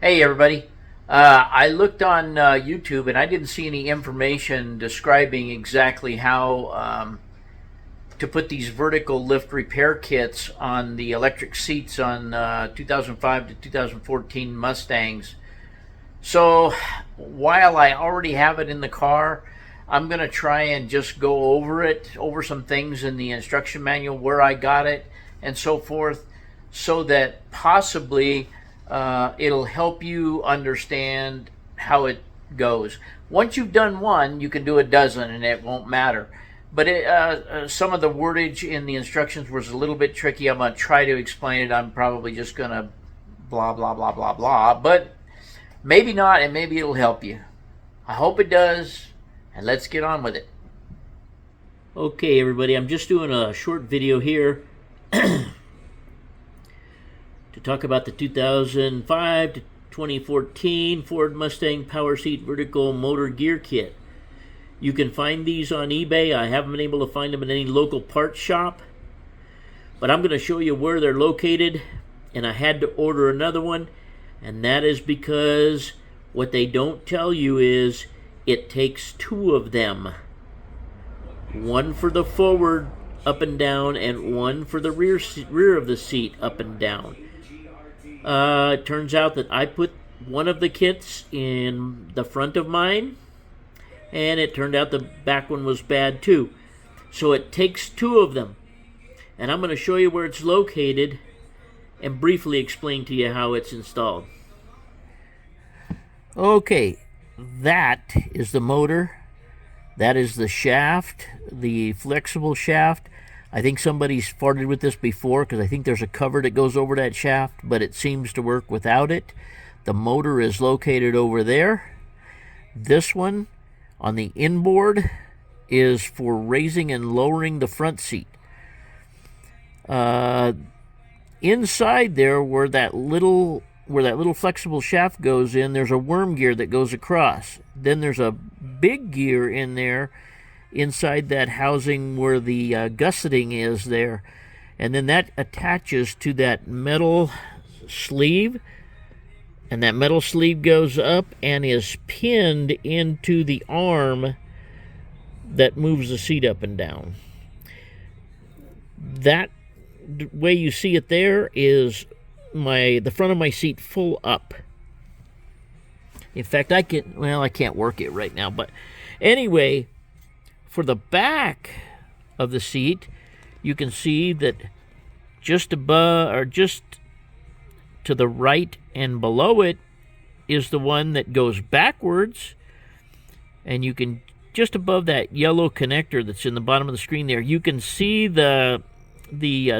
Hey everybody. I looked on YouTube and I didn't see any information describing exactly how to put these vertical lift repair kits on the electric seats on 2005 to 2014 Mustangs. So while I already have it in the car, I'm going to try and just go over some things in the instruction manual, where I got it, and so forth, so that possibly it'll help you understand how it goes. Once you've done one, you can do a dozen and it won't matter. But some of the wordage in the instructions was a little bit tricky. I'm going to try to explain it. I'm probably just going to blah, blah, blah, blah, blah. But maybe not, and maybe it'll help you. I hope it does, and let's get on with it. Okay, everybody, I'm just doing a short video here to talk about the 2005 to 2014 Ford Mustang Power Seat Vertical Motor Gear Kit. You can find these on eBay. I haven't been able to find them in any local parts shop, but I'm going to show you where they're located, and I had to order another one, and that is because what they don't tell you is it takes two of them. One for the forward up and down, and one for the rear of the seat up and down. It turns out that I put one of the kits in the front of mine, and it turned out the back one was bad too. So it takes two of them. And I'm going to show you where it's located and briefly explain to you how it's installed. Okay, that is the motor. That is the shaft, the flexible shaft. I think somebody's farted with this before, because I think there's a cover that goes over that shaft, but it seems to work without it. The motor is located over there. This one on the inboard is for raising and lowering the front seat. Inside there, where that little flexible shaft goes in, there's a worm gear that goes across. Then there's a big gear in there inside that housing where the gusseting is there, and then that attaches to that metal sleeve, and that metal sleeve goes up and is pinned into the arm that moves the seat up and down. That way you see it there is the front of my seat full up. In fact, I can't work it right now, but anyway, for the back of the seat, you can see that just above, or just to the right and below it, is the one that goes backwards, and you can, just above that yellow connector that's in the bottom of the screen there, you can see the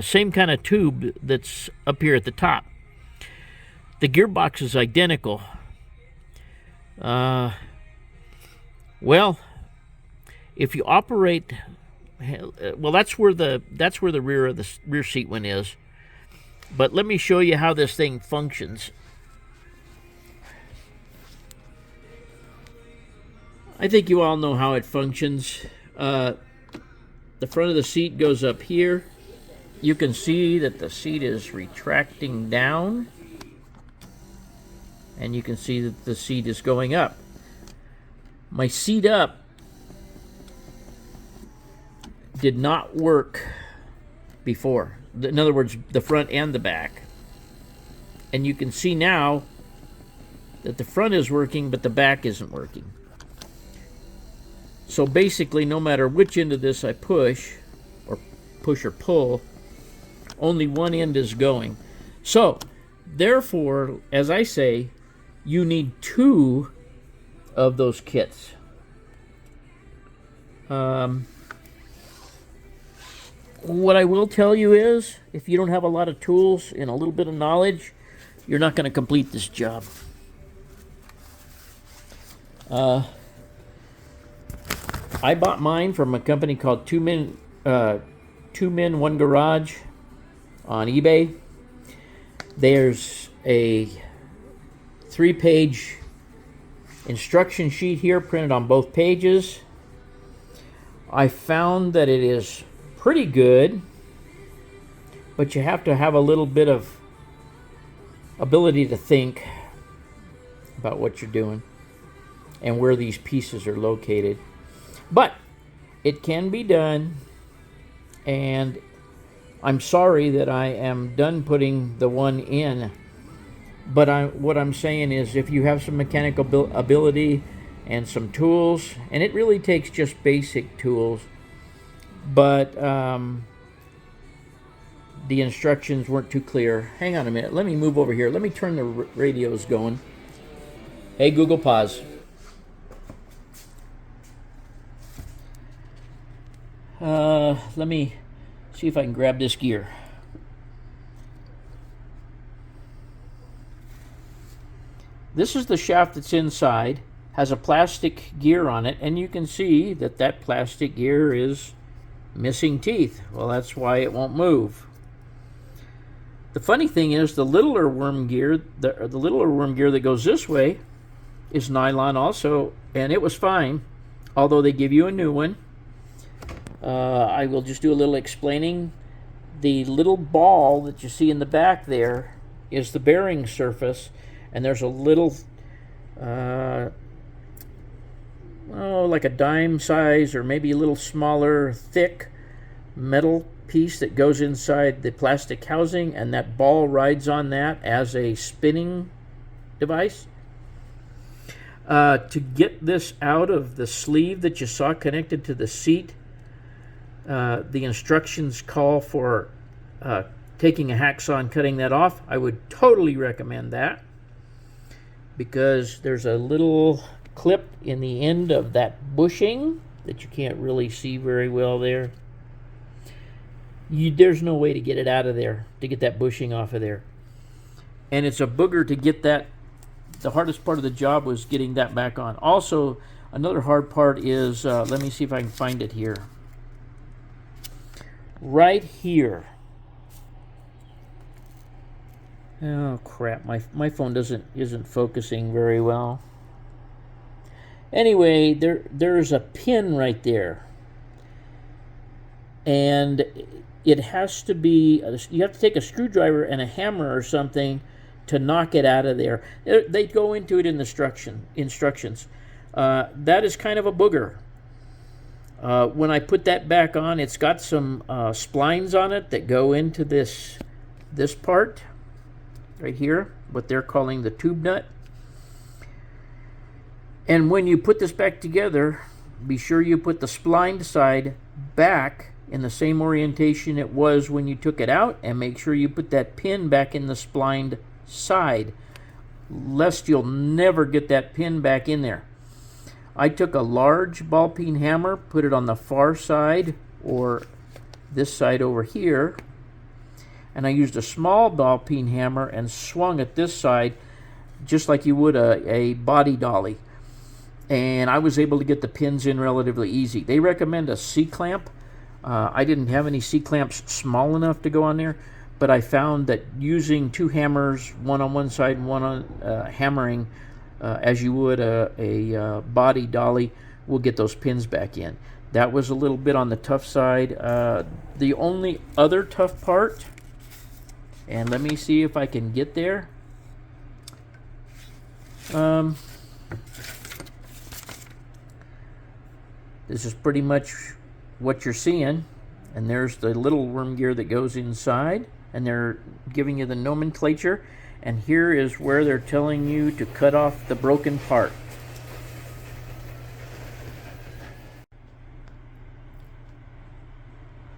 same kind of tube that's up here at the top. The gearbox is identical. Well, if you operate, well, that's where the rear seat one is. But let me show you how this thing functions. I think you all know how it functions. The front of the seat goes up here. You can see that the seat is retracting down, and you can see that the seat is going up. My seat up did not work before. In other words, the front and the back. And you can see now that the front is working, but the back isn't working. So basically, no matter which end of this I push or pull, only one end is going. So, therefore, as I say, you need two of those kits. What I will tell you is, if you don't have a lot of tools and a little bit of knowledge, you're not going to complete this job. I bought mine from a company called Two Men One Garage on eBay. There's a 3-page instruction sheet here printed on both pages. I found that it is pretty good, but you have to have a little bit of ability to think about what you're doing and where these pieces are located. But it can be done, and I'm sorry that I am done putting the one in. But what I'm saying is, if you have some mechanical ability and some tools, and it really takes just basic tools, but the instructions weren't too clear. Hang on a minute. Let me move over here. Let me turn the radios going. Hey, Google, pause. Let me see if I can grab this gear. This is the shaft that's inside, has a plastic gear on it, and you can see that that plastic gear is missing teeth. Well, that's why it won't move. The funny thing is, the littler worm gear, the littler worm gear that goes this way is nylon also, and it was fine, although they give you a new one. I will just do a little explaining. The little ball that you see in the back there is the bearing surface, and there's a little, like a dime size or maybe a little smaller, thick metal piece that goes inside the plastic housing, and that ball rides on that as a spinning device. To get this out of the sleeve that you saw connected to the seat, the instructions call for taking a hacksaw and cutting that off. I would totally recommend that, because there's a little clip in the end of that bushing that you can't really see very well there. There's no way to get it out of there, to get that bushing off of there. And it's a booger to get that. The hardest part of the job was getting that back on. Also, another hard part is, let me see if I can find it here. Right here. Oh crap, my phone isn't focusing very well. Anyway, there's a pin right there. And it has to be, you have to take a screwdriver and a hammer or something to knock it out of there. They go into it in the instructions. That is kind of a booger. When I put that back on, it's got some splines on it that go into this part right here, what they're calling the tube nut. And when you put this back together, be sure you put the splined side back in the same orientation it was when you took it out, and make sure you put that pin back in the splined side, lest you'll never get that pin back in there. I took a large ball peen hammer, put it on the far side, or this side over here, and I used a small ball peen hammer and swung at this side just like you would a body dolly. And I was able to get the pins in relatively easy. They recommend a C-clamp. I didn't have any C-clamps small enough to go on there, but I found that using two hammers, one on one side and one on hammering, as you would a body dolly, will get those pins back in. That was a little bit on the tough side. The only other tough part, and let me see if I can get there. This is pretty much what you're seeing, and there's the little worm gear that goes inside, and they're giving you the nomenclature, and here is where they're telling you to cut off the broken part.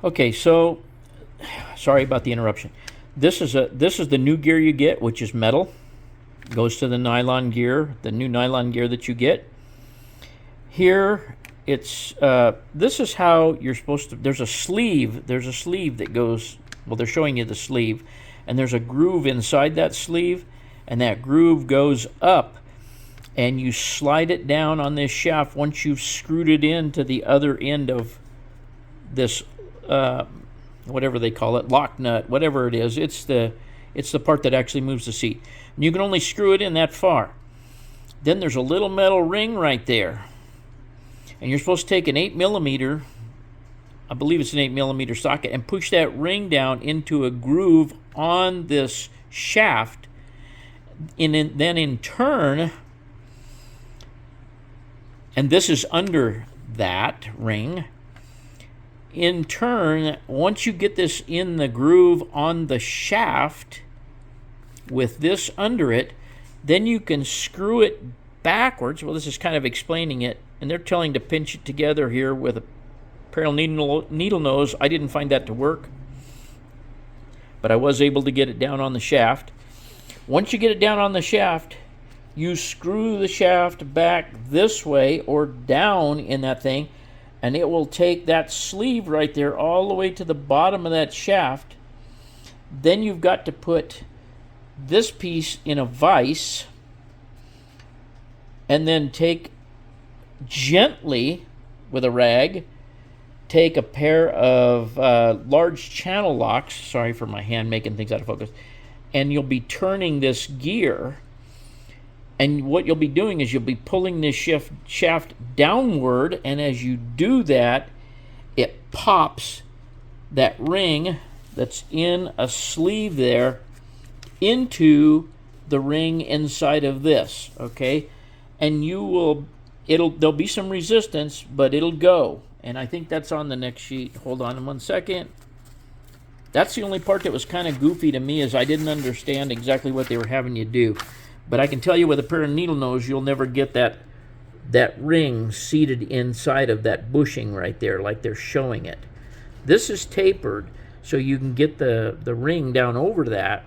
Okay, so sorry about the interruption. This is the new gear you get, which is metal. Goes to the nylon gear, the new nylon gear that you get. Here it's this is how you're supposed to. There's a sleeve that goes, well, they're showing you the sleeve, and there's a groove inside that sleeve, and that groove goes up, and you slide it down on this shaft once you've screwed it into the other end of this whatever they call it, lock nut, whatever it is. It's the part that actually moves the seat, and you can only screw it in that far. Then there's a little metal ring right there, and you're supposed to take an 8mm, I believe it's an 8mm socket, and push that ring down into a groove on this shaft, and then in turn and this is under that ring. In turn, once you get this in the groove on the shaft with this under it, then you can screw it backwards. Well, this is kind of explaining it, and they're telling to pinch it together here with a parallel needle nose. I didn't find that to work, but I was able to get it down on the shaft. Once you get it down on the shaft, you screw the shaft back this way or down in that thing, and it will take that sleeve right there all the way to the bottom of that shaft. Then you've got to put this piece in a vise and then take gently with a rag, take a pair of large channel locks, sorry for my hand making things out of focus, and you'll be turning this gear, and what you'll be doing is you'll be pulling this shaft downward, and as you do that, it pops that ring that's in a sleeve there into the ring inside of this, okay? And there'll be some resistance, but it'll go. And I think that's on the next sheet. Hold on 1 second. That's the only part that was kind of goofy to me, is I didn't understand exactly what they were having you do. But I can tell you with a pair of needle nose, you'll never get that ring seated inside of that bushing right there like they're showing it. This is tapered, so you can get the ring down over that.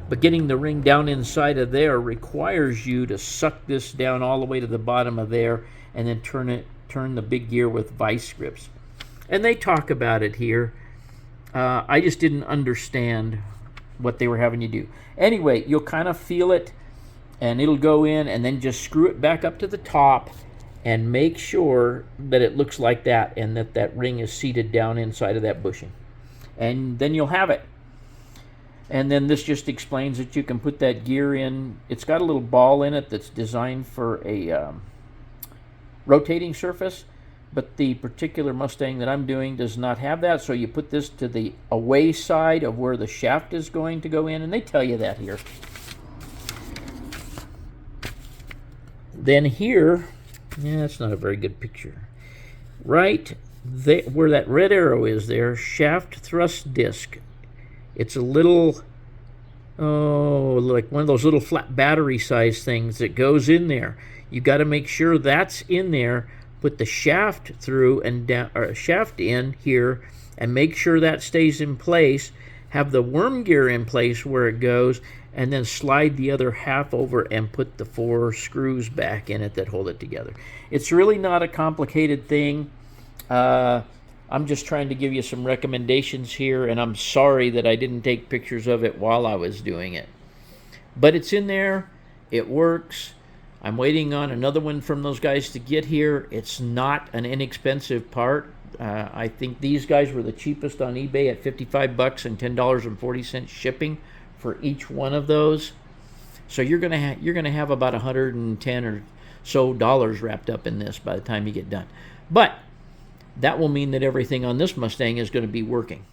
But getting the ring down inside of there requires you to suck this down all the way to the bottom of there and then turn the big gear with vice grips. And they talk about it here. I just didn't understand what they were having you do. Anyway, you'll kind of feel it, and it'll go in, and then just screw it back up to the top and make sure that it looks like that, and that ring is seated down inside of that bushing. And then you'll have it. And then this just explains that you can put that gear in. It's got a little ball in it that's designed for a rotating surface, but the particular Mustang that I'm doing does not have that, so you put this to the away side of where the shaft is going to go in, and they tell you that here. Then here, yeah, that's not a very good picture. Right there, where that red arrow is there, shaft thrust disc. It's a little, like one of those little flat battery size things that goes in there. You got to make sure that's in there. Put the shaft through and down, or shaft in here, and make sure that stays in place. Have the worm gear in place where it goes, and then slide the other half over and put the 4 screws back in it that hold it together. It's really not a complicated thing. I'm just trying to give you some recommendations here, and I'm sorry that I didn't take pictures of it while I was doing it. But it's in there. It works. I'm waiting on another one from those guys to get here. It's not an inexpensive part. I think these guys were the cheapest on eBay at $55 and $10.40 shipping for each one of those. So you're gonna have about $110 or so wrapped up in this by the time you get done. But that will mean that everything on this Mustang is going to be working.